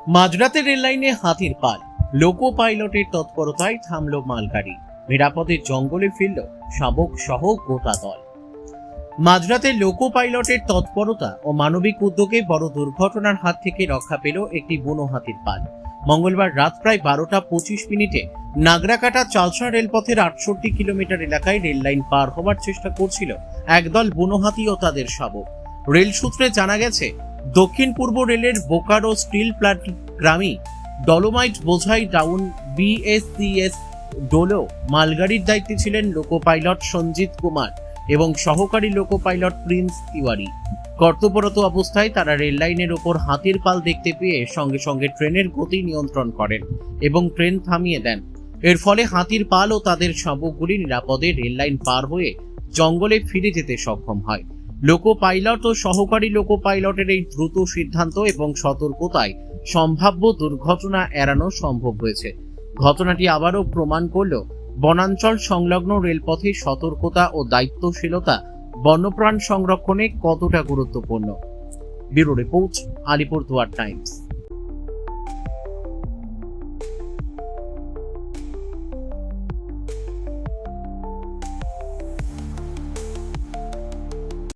মাঝরাতে রেললাইনে হাতির পাল, লোকো পাইলটের তৎপরতায় থামল মালগাড়ি, নিরাপদে জঙ্গলে ফিরল শাবক সহ গোটা দল। মাঝরাতে লোকো পাইলটের তৎপরতা ও মানবিক উদ্যোগে বড় দুর্ঘটনার হাত থেকে রক্ষা পেল একটি বুনো হাতির পাল। মঙ্গলবার রাত প্রায় 12:25 নাগরাকাটা চালসা রেলপথের 68 কিলোমিটার এলাকায় রেললাইন পার হওয়ার চেষ্টা করছিল একদল বুনো হাতি ও তাদের শাবক। রেল সূত্রে জানা গেছে, দক্ষিণ পূর্ব রেলের বোকারো স্টিল প্ল্যান্ট গ্রামে ডলোমাইট বোঝাই ডাউন বিএসসিএস ডোলো মালগাড়ির দায়িত্বে ছিলেন লোকো পাইলট সঞ্জিত কুমার এবং সহকারী লোকো পাইলট প্রিন্স তিওয়ারি। কর্তব্যরত অবস্থায় তারা রেল লাইনের ওপর হাতির পাল দেখতে পেয়ে সঙ্গে সঙ্গে ট্রেনের গতি নিয়ন্ত্রণ করেন এবং ট্রেন থামিয়ে দেন। এর ফলে হাতির পাল ও তাদের শাবকগুলি নিরাপদে রেল লাইন পার হয়ে জঙ্গলে ফিরে যেতে সক্ষম হয়। লোকো পাইলট ও সহকারী লোকো পাইলটের এই দ্রুত সিদ্ধান্ত এবং সতর্কতায় সম্ভাব্য দুর্ঘটনা এড়ানো সম্ভব হয়েছে। ঘটনাটি আবারও প্রমাণ করল বনাঞ্চল সংলগ্ন রেলপথে সতর্কতা ও দায়িত্বশীলতা বন্যপ্রাণ সংরক্ষণে কতটা গুরুত্বপূর্ণ। Bureau report, Alipurduar Times.